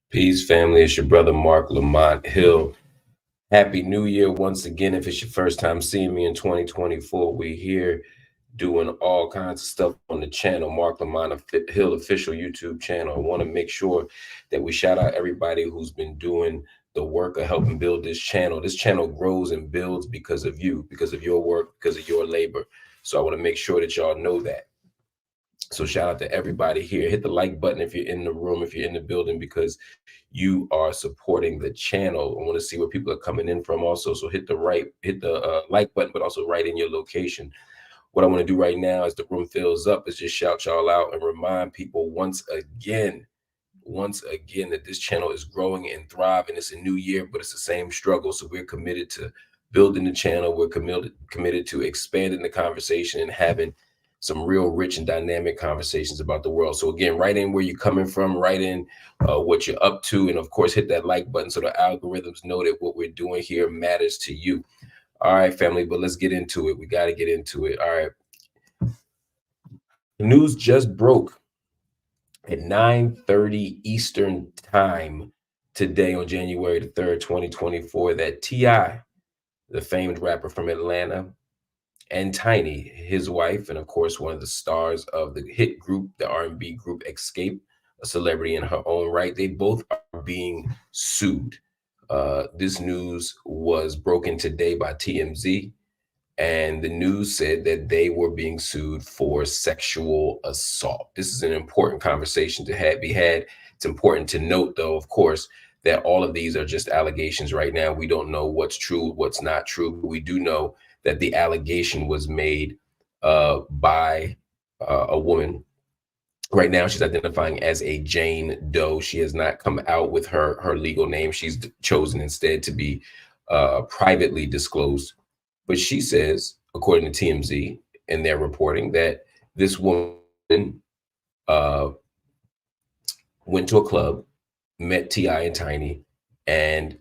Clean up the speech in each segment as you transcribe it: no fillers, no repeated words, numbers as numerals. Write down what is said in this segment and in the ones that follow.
Peace, family. It's your brother Marc Lamont Hill. Happy New Year once again. If it's your first time seeing me in 2024, we're here doing all kinds of stuff on the channel, Marc Lamont Hill official YouTube channel. I want to make sure that we shout out everybody who's been doing the work of helping build this channel. This channel grows and builds because of you, because of your work, because of your labor. So I want to make sure that y'all know that. So shout out to everybody here. Hit the like button if you're in the room, if you're in the building, because you are supporting the channel. I want to see where people are coming in from also. So hit the like button, but also write in your location. What I want to do right now as the room fills up is just shout y'all out and remind people once again that this channel is growing and thriving. It's a new year, but it's the same struggle. So we're committed to building the channel. We're committed to expanding the conversation and having some real rich and dynamic conversations about the world. So again, write in where you're coming from, write in what you're up to, and of course, hit that like button so the algorithms know that what we're doing here matters to you. All right, family, but let's get into it. We got to get into it. All right. The news just broke at 9:30 Eastern time today on January the 3rd, 2024, that T.I., the famed rapper from Atlanta, and Tiny, his wife, and of course one of the stars of the hit group, the R&B group Escape, a celebrity in her own right, they both are being sued. This news was broken today by TMZ, and the news said that they were being sued for sexual assault. This is an important conversation to be had. It's important to note, though, of course, that all of these are just allegations right now. We don't know what's true, what's not true, but we do know that the allegation was made by a woman. Right now, she's identifying as a Jane Doe. She has not come out with her legal name. She's chosen instead to be privately disclosed. But she says, according to TMZ in their reporting, that this woman went to a club, met T.I. and Tiny, and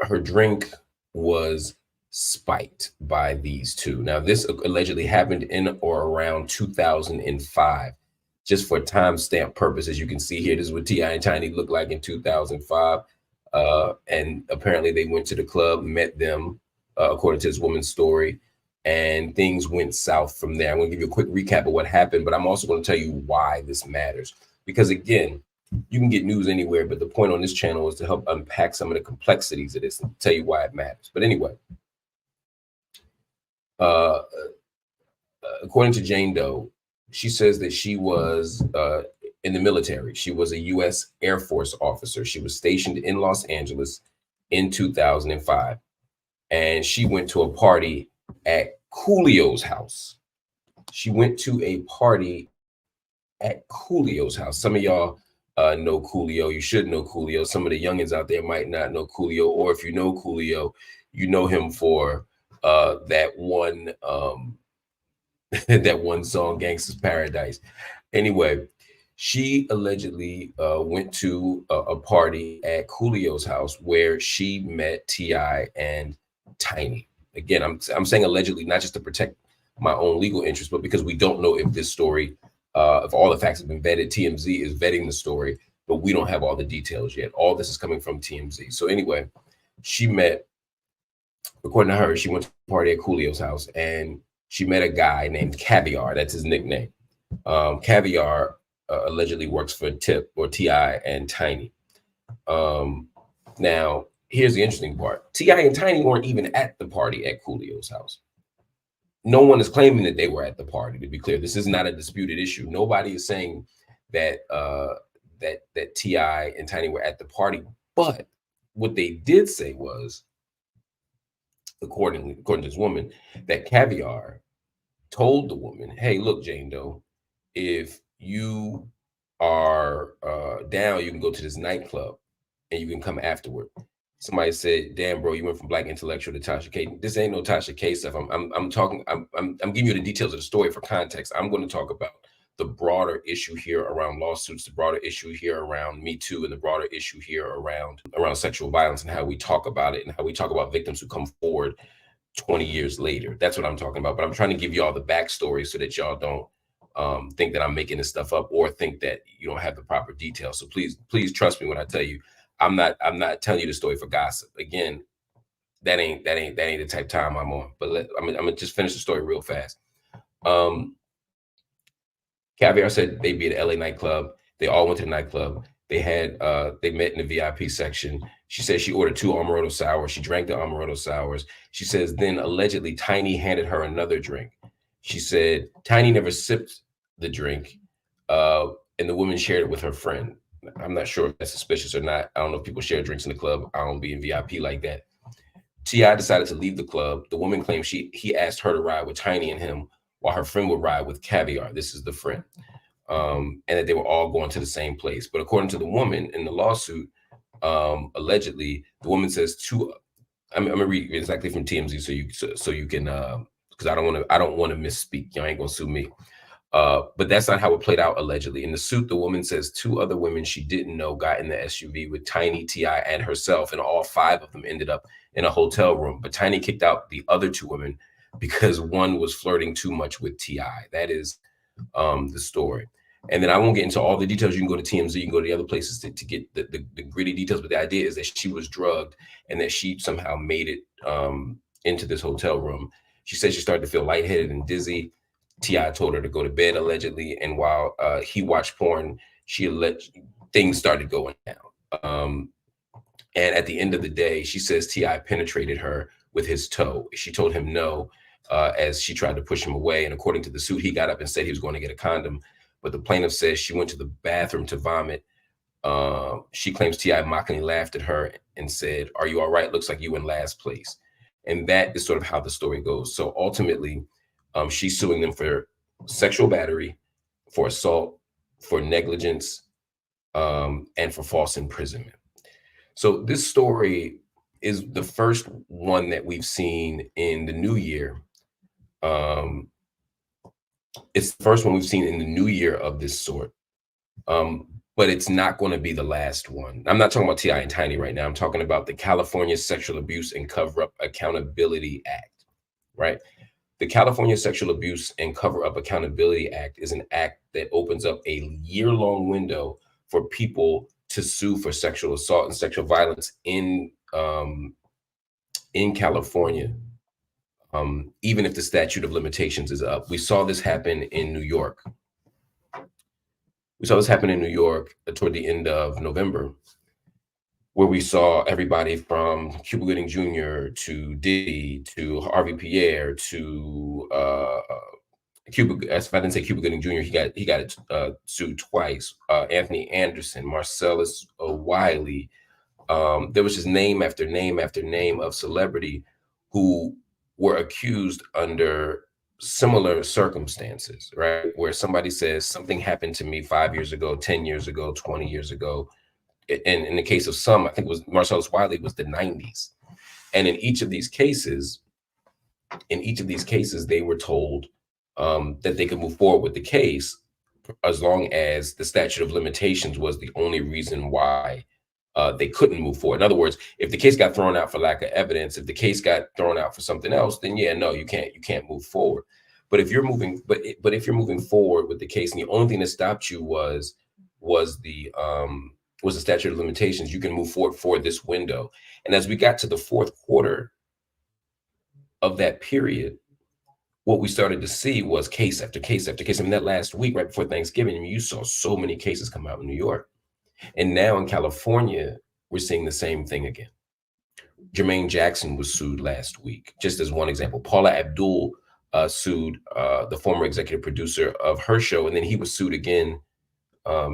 her drink was spiked by these two. Now, this allegedly happened in or around 2005. Just for timestamp purposes, you can see here, this is what T.I. and Tiny looked like in 2005. And apparently they went to the club, met them, according to this woman's story, and things went south from there. I'm going to give you a quick recap of what happened, but I'm also going to tell you why this matters. Because again, you can get news anywhere, but the point on this channel is to help unpack some of the complexities of this and tell you why it matters. But anyway, according to Jane Doe, she says that she was in the military. She was a U.S. Air Force officer. She was stationed in Los Angeles in 2005. And she went to a party at Coolio's house. She went to a party at Coolio's house. Some of y'all know Coolio. You should know Coolio. Some of the youngins out there might not know Coolio, or if you know Coolio, you know him for that one that one song, "Gangsta's Paradise." Anyway, she allegedly went to a party at Coolio's house where she met T.I. and Tiny. Again, I'm saying allegedly, not just to protect my own legal interest, but because we don't know if this story, if all the facts have been vetted. TMZ is vetting the story, but we don't have all the details yet. All this is coming from TMZ. So anyway, she met, according to her, she went to a party at Coolio's house and she met a guy named Caviar. That's his nickname. Caviar allegedly works for Tip or T.I. and Tiny. Now, here's the interesting part. T.I. and Tiny weren't even at the party at Coolio's house. No one is claiming that they were at the party, to be clear. This is not a disputed issue. Nobody is saying that that T.I. and Tiny were at the party. But what they did say was, according to this woman, that Caviar told the woman, "Hey, look, Jane Doe, if you are down, you can go to this nightclub and you can come afterward." Somebody said, "Damn, bro, you went from Black intellectual to Tasha K." This ain't no Tasha K stuff. I'm giving you the details of the story for context. I'm going to talk about the broader issue here around lawsuits, the broader issue here around Me Too, and the broader issue here around sexual violence and how we talk about it and how we talk about victims who come forward 20 years later. That's what I'm talking about. But I'm trying to give you all the backstory so that y'all don't think that I'm making this stuff up or think that you don't have the proper details. So please trust me when I tell you I'm not telling you the story for gossip. Again, that ain't the type of time I'm on. But I'm gonna just finish the story real fast. Caviar said they'd be at LA nightclub. They all went to the nightclub. They met in the VIP section. She said she ordered 2 amaretto sours. She drank the amaretto sours. She says then allegedly Tiny handed her another drink. She said Tiny never sipped the drink, and the woman shared it with her friend. I'm not sure if that's suspicious or not. I don't know if people share drinks in the club. I don't be in VIP like that. T.I. decided to leave the club. The woman claimed he asked her to ride with Tiny and him while her friend would ride with Caviar. This is the friend. And that they were all going to the same place. But according to the woman in the lawsuit, allegedly, the woman says I'm gonna read exactly from TMZ so you can because I don't want to misspeak. Y'all ain't gonna sue me. But that's not how it played out allegedly. In the suit, the woman says 2 other women she didn't know got in the SUV with Tiny, T.I., and herself, and all 5 of them ended up in a hotel room. But Tiny kicked out the other 2 women because one was flirting too much with T.I. That is the story. And then I won't get into all the details. You can go to TMZ, you can go to the other places to get the gritty details. But the idea is that she was drugged and that she somehow made it into this hotel room. She said she started to feel lightheaded and dizzy. T.I. told her to go to bed allegedly, and while he watched porn, things started going down. And at the end of the day, she says T.I. penetrated her with his toe. She told him no as she tried to push him away. And according to the suit, he got up and said he was going to get a condom. But the plaintiff says she went to the bathroom to vomit. She claims T.I. mockingly laughed at her and said, "Are you all right? Looks like you in last place." And that is sort of how the story goes. So ultimately, she's suing them for sexual battery, for assault, for negligence, and for false imprisonment. So this story is the first one that we've seen in the new year. It's the first one we've seen in the new year of this sort. But it's not going to be the last one. I'm not talking about T.I. and Tiny right now. I'm talking about the California Sexual Abuse and Cover-Up Accountability Act, right? The California Sexual Abuse and Cover-Up Accountability Act is an act that opens up a year-long window for people to sue for sexual assault and sexual violence in California, even if the statute of limitations is up. We saw this happen in New York. Toward the end of November, where we saw everybody from Cuba Gooding Jr. to Diddy to Harvey Pierre to Cuba. If I didn't say Cuba Gooding Jr., he got sued twice. Anthony Anderson, Marcellus Wiley. There was just name after name after name of celebrity who were accused under similar circumstances, right? Where somebody says something happened to me 5 years ago, 10 years ago, 20 years ago. And in the case of some, I think it was Marcellus Wiley, was the 90s. And in each of these cases, they were told that they could move forward with the case as long as the statute of limitations was the only reason why they couldn't move forward. In other words, if the case got thrown out for lack of evidence, if the case got thrown out for something else, then yeah, no, you can't move forward. But if you're moving, but if you're moving forward with the case, and the only thing that stopped you was the statute of limitations, you can move forward for this window. And as we got to the fourth quarter of that period, what we started to see was case after case after case. I mean, that last week, right before Thanksgiving, I mean, you saw so many cases come out in New York. And now in California, we're seeing the same thing again. Jermaine Jackson was sued last week, just as one example. Paula Abdul sued the former executive producer of her show, and then he was sued again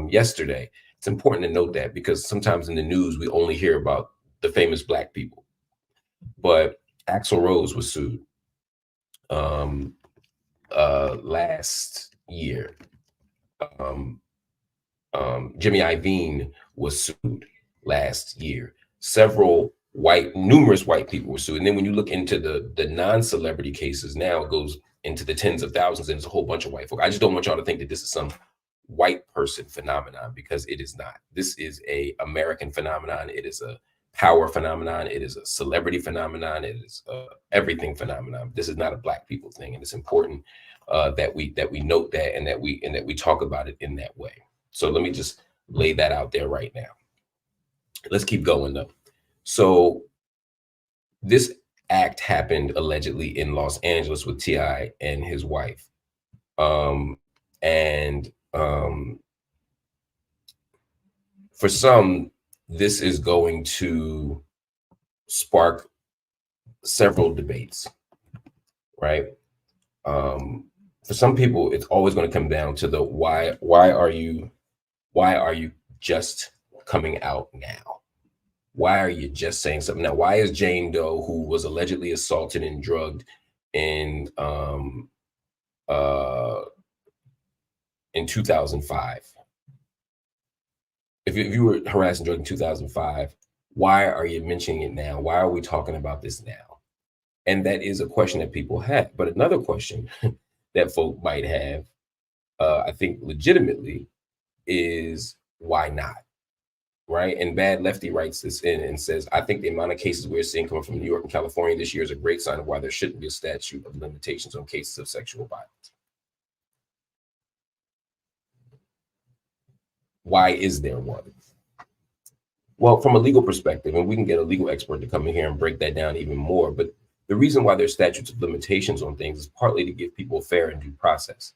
yesterday. It's important to note that because sometimes in the news, we only hear about the famous Black people. But Axl Rose was sued last year. Jimmy Iovine was sued last year. Numerous white people were sued. And then when you look into the non-celebrity cases, now it goes into the tens of thousands, and it's a whole bunch of white folk. I just don't want y'all to think that this is some white person phenomenon, because it is not. This is a American phenomenon. It is a power phenomenon. It is a celebrity phenomenon. It is everything phenomenon. This is not a Black people thing, and it's important that we note that and that we talk about it in that way. So let me just lay that out there right now. Let's keep going though. So this act happened allegedly in Los Angeles with T.I. and his wife. Um, and for some, this is going to spark several debates, right? For some people, it's always going to come down to the why. Why are you just coming out now? Why are you just saying something now? Why is Jane Doe, who was allegedly assaulted and drugged in uh, in 2005, if you were harassed and drugged in 2005, why are you mentioning it now? Why are we talking about this now? And that is a question that people have. But another question that folk might have, I think legitimately, is why not? Right? And Bad Lefty writes this in and says, I think the amount of cases we're seeing coming from New York and California this year is a great sign of why there shouldn't be a statute of limitations on cases of sexual violence. Why is there one? Well, from a legal perspective, and we can get a legal expert to come in here and break that down even more, but the reason why there's statutes of limitations on things is partly to give people a fair and due process.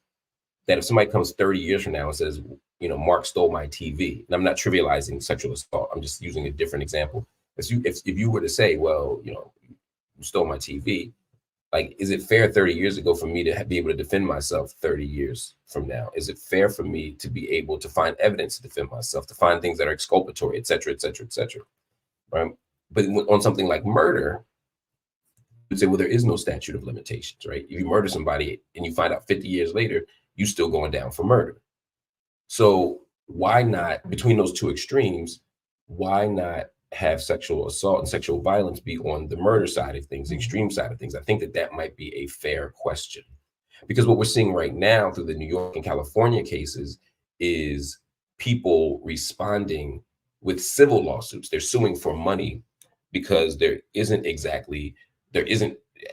That if somebody comes 30 years from now and says, you know, Mark stole my TV, and I'm not trivializing sexual assault, I'm just using a different example. If you were to say, well, you know, you stole my TV, like, is it fair 30 years ago for me to be able to defend myself 30 years from now? Is it fair for me to be able to find evidence to defend myself, to find things that are exculpatory, et cetera, et cetera, et cetera, right? But on something like murder, you'd say, well, there is no statute of limitations, right? If you murder somebody and you find out 50 years later, you're still going down for murder. So why not, between those two extremes, why not have sexual assault and sexual violence be on the murder side of things, the extreme side of things? I think that that might be a fair question. Because what we're seeing right now through the New York and California cases is people responding with civil lawsuits. They're suing for money because there isn't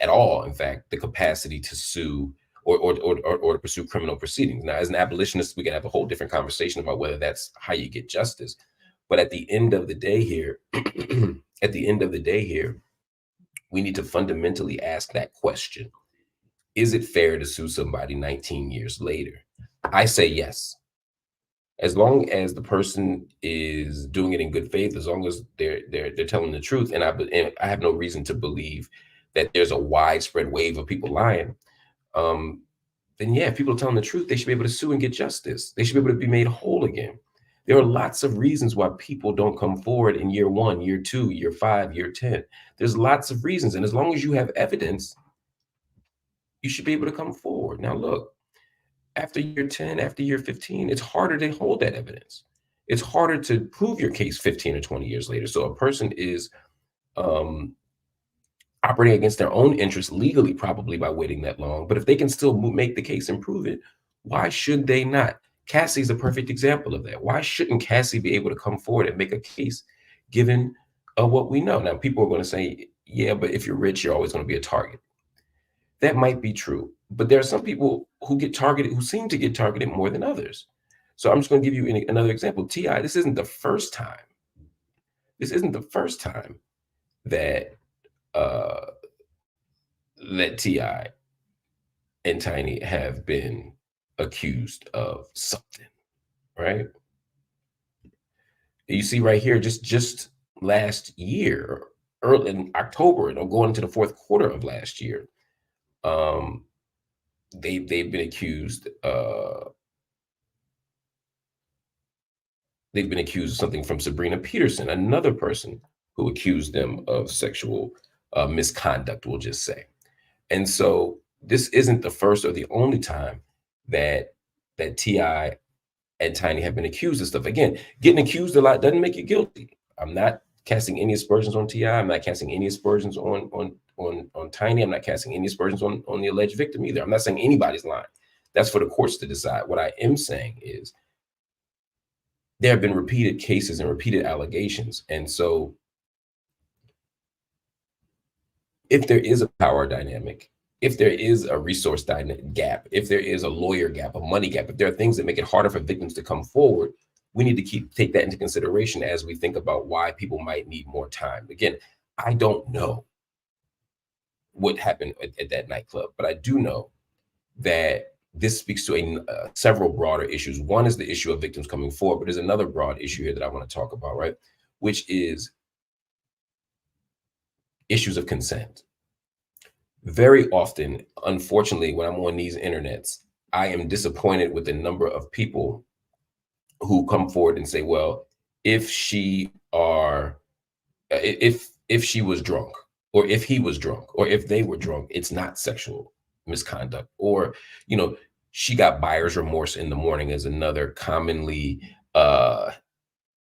at all, in fact, the capacity to sue or to pursue criminal proceedings. Now, as an abolitionist, we can have a whole different conversation about whether that's how you get justice. But at the end of the day here, we need to fundamentally ask that question. Is it fair to sue somebody 19 years later? I say yes. As long as the person is doing it in good faith, as long as they're telling the truth, and I have no reason to believe that there's a widespread wave of people lying, then yeah, if people are telling the truth, they should be able to sue and get justice. They should be able to be made whole again. There are lots of reasons why people don't come forward in year 1, year 2, year 5, year 10. There's lots of reasons. And as long as you have evidence, you should be able to come forward. Now, look, after year 10, after year 15, it's harder to hold that evidence. It's harder to prove your case 15 or 20 years later. So a person is operating against their own interests legally, probably by waiting that long. But if they can still make the case and prove it, why should they not? Cassie's a perfect example of that. Why shouldn't Cassie be able to come forward and make a case given what we know? Now, people are going to say, yeah, but if you're rich, you're always going to be a target. That might be true. But there are some people who get targeted, who seem to get targeted more than others. So I'm just going to give you another example. T.I., this isn't the first time. This isn't the first time that that T.I. and Tiny have been accused of something, right? You see right here, just last year, early in October, going into the fourth quarter of last year, they've been accused. They've been accused of something from Sabrina Peterson, another person who accused them of sexual misconduct, we'll just say. And so this isn't the first or the only time that T.I. and Tiny have been accused of stuff. Again, getting accused a lot doesn't make you guilty. I'm not casting any aspersions on T.I. I'm not casting any aspersions on Tiny. I'm not casting any aspersions on the alleged victim either. I'm not saying anybody's lying. That's for the courts to decide. What I am saying is there have been repeated cases and repeated allegations. And so if there is a power dynamic, if there is a resource gap, if there is a lawyer gap, a money gap, if there are things that make it harder for victims to come forward, we need to take that into consideration as we think about why people might need more time. Again, I don't know what happened at that nightclub, but I do know that this speaks to several broader issues. One is the issue of victims coming forward, but there's another broad issue here that I want to talk about, right? Which is issues of consent. Very often, unfortunately, when I'm on these internets, I am disappointed with the number of people who come forward and say, well, if she was drunk, or if he was drunk, or if they were drunk, it's not sexual misconduct. Or, she got buyer's remorse in the morning is another commonly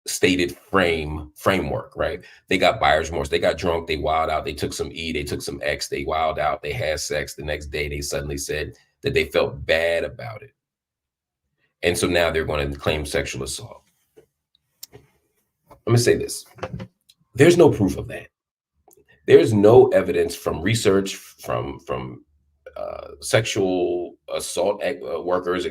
stated framework, right? They got buyer's remorse. They got drunk. They wild out. They took some E. They took some X. They wild out. They had sex. The next day, they suddenly said that they felt bad about it. And so now they're going to claim sexual assault. Let me say this. There's no proof of that. There's no evidence from research, from sexual assault workers,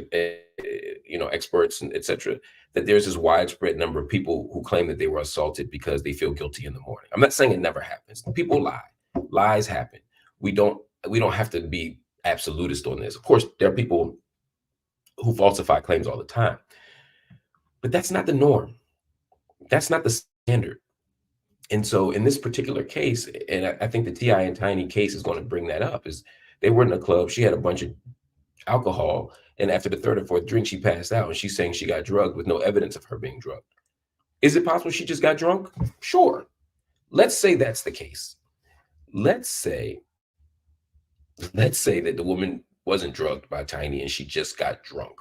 experts, and etc., that there's this widespread number of people who claim that they were assaulted because they feel guilty in the morning. I'm not saying it never happens. People lie. Lies happen. We don't have to be absolutist on this. Of course, there are people who falsify claims all the time, but that's not the norm. That's not the standard. And so in this particular case, and I think the T.I. and Tiny case is going to bring that up, is they were in a club. She had a bunch of alcohol, and after the third or fourth drink, she passed out, and she's saying she got drugged with no evidence of her being drugged. Is it possible she just got drunk? Sure. Let's say that's the case. Let's say that the woman wasn't drugged by Tiny and she just got drunk.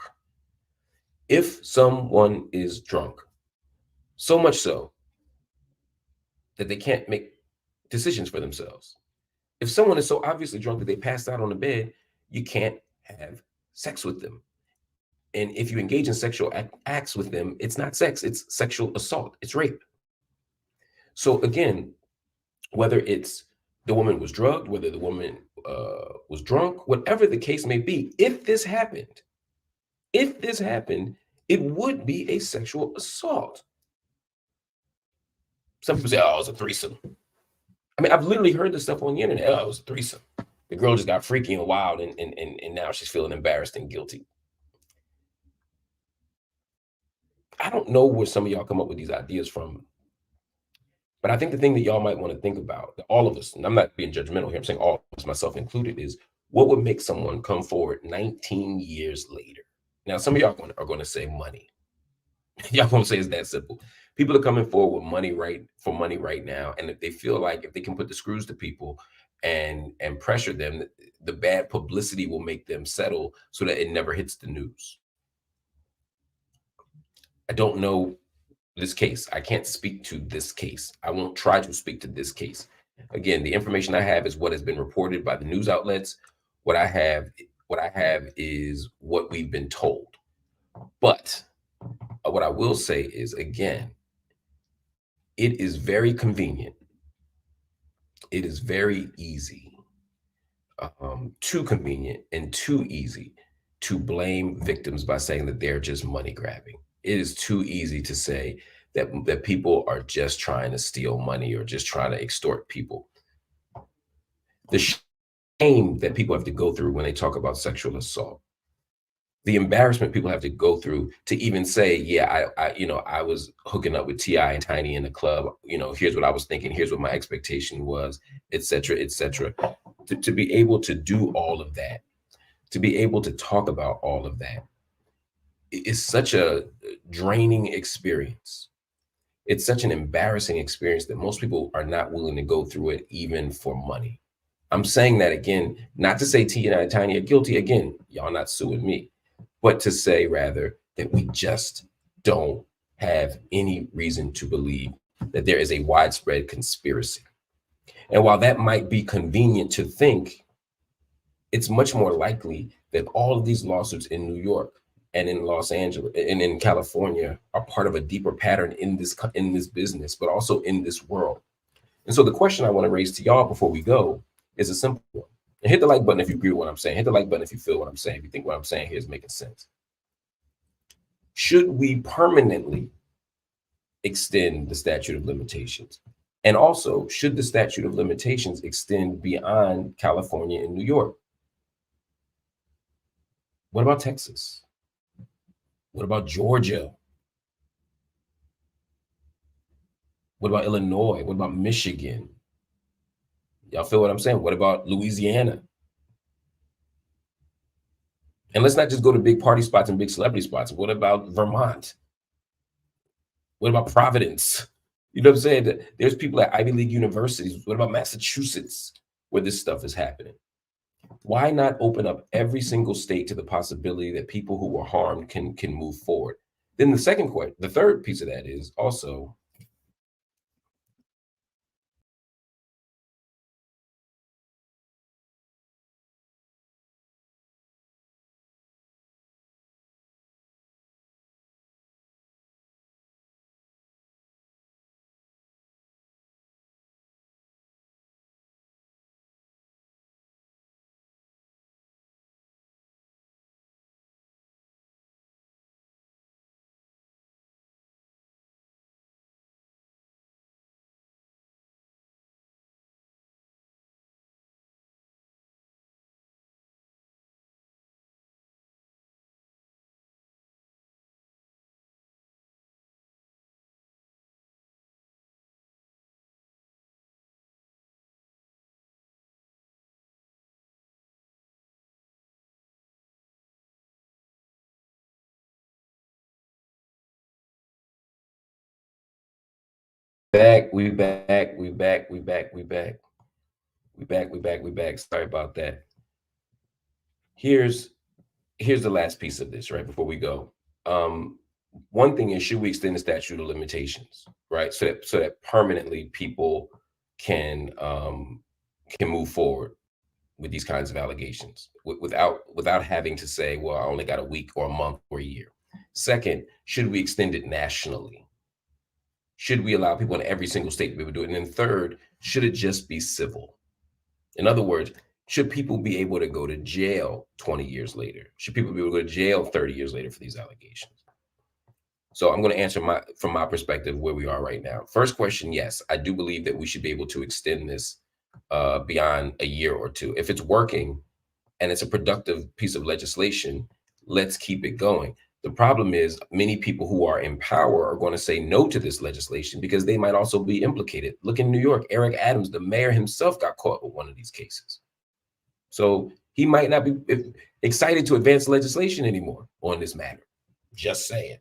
If someone is drunk, so much so that they can't make decisions for themselves. If someone is so obviously drunk that they passed out on the bed, you can't have sex with them. And if you engage in sexual acts with them, it's not sex, it's sexual assault, it's rape. So again, whether it's the woman was drugged, whether the woman was drunk, whatever the case may be, if this happened, it would be a sexual assault. Some people say, oh, it's a threesome. I mean, I've literally heard this stuff on the internet. Oh, it was a threesome. The girl just got freaky and wild, and now she's feeling embarrassed and guilty. I don't know where some of y'all come up with these ideas from, but I think the thing that y'all might want to think about, all of us, and I'm not being judgmental here, I'm saying all of us, myself included, is what would make someone come forward 19 years later? Now, some of y'all are going to say money. Y'all going to say it's that simple. People are coming forward with money right now, and if they feel like if they can put the screws to people and pressure them, the bad publicity will make them settle so that it never hits the news. I don't know this case. I can't speak to this case. I won't try to speak to this case. Again, the information I have is what has been reported by the news outlets. What I have is what we've been told. But what I will say is, again, it is very convenient. It is very easy, too convenient and too easy to blame victims by saying that they're just money grabbing. It is too easy to say that people are just trying to steal money or just trying to extort people. The shame that people have to go through when they talk about sexual assault, the embarrassment people have to go through to even say, yeah, I was hooking up with T.I. and Tiny in the club. Here's what I was thinking. Here's what my expectation was, et cetera, et cetera. To be able to do all of that, to be able to talk about all of that, is such a draining experience. It's such an embarrassing experience that most people are not willing to go through it, even for money. I'm saying that again, not to say T and Tiny are guilty. Again, y'all not suing me. But to say rather that we just don't have any reason to believe that there is a widespread conspiracy. And while that might be convenient to think, it's much more likely that all of these lawsuits in New York and in Los Angeles and in California are part of a deeper pattern in this business, but also in this world. And so the question I want to raise to y'all before we go is a simple one. And hit the like button if you agree with what I'm saying. Hit the like button if you feel what I'm saying, if you think what I'm saying here is making sense. Should we permanently extend the statute of limitations? And also, should the statute of limitations extend beyond California and New York? What about Texas? What about Georgia? What about Illinois? What about Michigan? Y'all feel what I'm saying? What about Louisiana? And let's not just go to big party spots and big celebrity spots. What about Vermont? What about Providence? You know what I'm saying? There's people at Ivy League universities. What about Massachusetts, where this stuff is happening? Why not open up every single state to the possibility that people who were harmed can move forward? Then the third piece of that is also, we back. Sorry about that. Here's the last piece of this, right, before we go. One thing is, should we extend the statute of limitations, right? So that permanently people can move forward with these kinds of allegations without having to say, well, I only got a week or a month or a year. Second, should we extend it nationally? Should we allow people in every single state to be able to do it? And then third, should it just be civil? In other words, should people be able to go to jail 20 years later? Should people be able to go to jail 30 years later for these allegations? So I'm going to answer from my perspective where we are right now. First question, yes, I do believe that we should be able to extend this beyond a year or two. If it's working and it's a productive piece of legislation, let's keep it going. The problem is many people who are in power are going to say no to this legislation because they might also be implicated. Look in New York, Eric Adams, the mayor himself, got caught with one of these cases. So he might not be excited to advance legislation anymore on this matter. Just saying.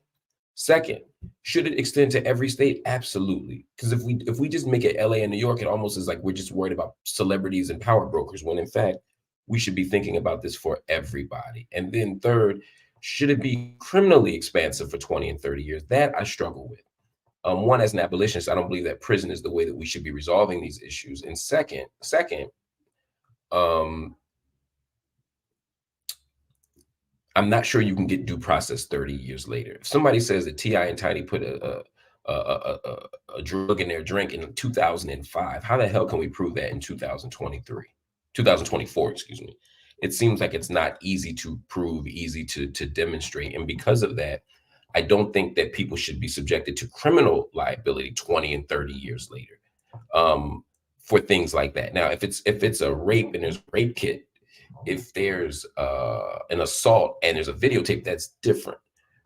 Second, should it extend to every state? Absolutely. Because if we just make it LA and New York, it almost is like we're just worried about celebrities and power brokers, when in fact, we should be thinking about this for everybody. And then third, should it be criminally expansive for 20 and 30 years? That I struggle with. One, as an abolitionist, I don't believe that prison is the way that we should be resolving these issues. And second, I'm not sure you can get due process 30 years later. If somebody says that T.I. and Tiny put a drug in their drink in 2005, how the hell can we prove that in 2024, excuse me? It seems like it's not easy to prove, easy to demonstrate. And because of that, I don't think that people should be subjected to criminal liability 20 and 30 years later for things like that. Now, if it's a rape and there's a rape kit, if there's an assault and there's a videotape, that's different,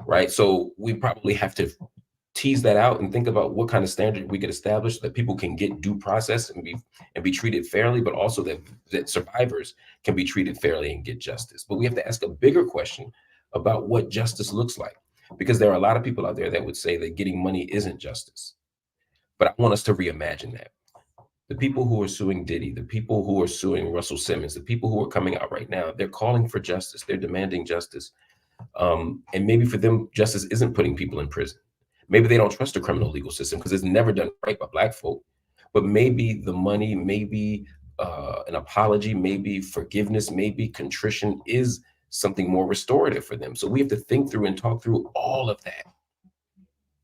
right? So we probably have to tease that out and think about what kind of standard we could establish that people can get due process and be treated fairly, but also that survivors can be treated fairly and get justice. But we have to ask a bigger question about what justice looks like, because there are a lot of people out there that would say that getting money isn't justice. But I want us to reimagine that. The people who are suing Diddy, the people who are suing Russell Simmons, the people who are coming out right now, they're calling for justice. They're demanding justice. And maybe for them, justice isn't putting people in prison. Maybe they don't trust the criminal legal system because it's never done right by Black folk. But maybe the money, maybe an apology, maybe forgiveness, maybe contrition is something more restorative for them. So we have to think through and talk through all of that.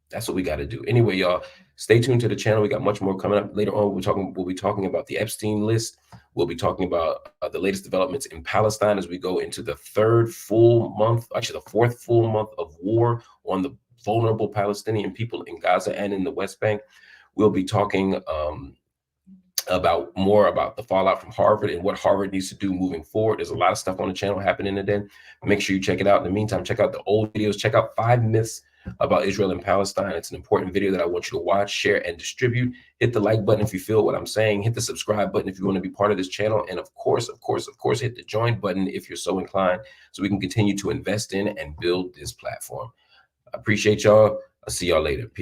That's what we got to do. Anyway, y'all, stay tuned to the channel. We got much more coming up later on. We'll be talking about the Epstein list. We'll be talking about the latest developments in Palestine as we go into the fourth full month of war on the vulnerable Palestinian people in Gaza and in the West Bank. We'll be talking more about the fallout from Harvard and what Harvard needs to do moving forward. There's a lot of stuff on the channel happening today. Make sure you check it out. In the meantime, check out the old videos. Check out 5 myths about Israel and Palestine. It's an important video that I want you to watch, share, and distribute. Hit the like button if you feel what I'm saying. Hit the subscribe button if you want to be part of this channel. And of course, hit the join button if you're so inclined, so we can continue to invest in and build this platform. I appreciate y'all. I'll see y'all later. Peace.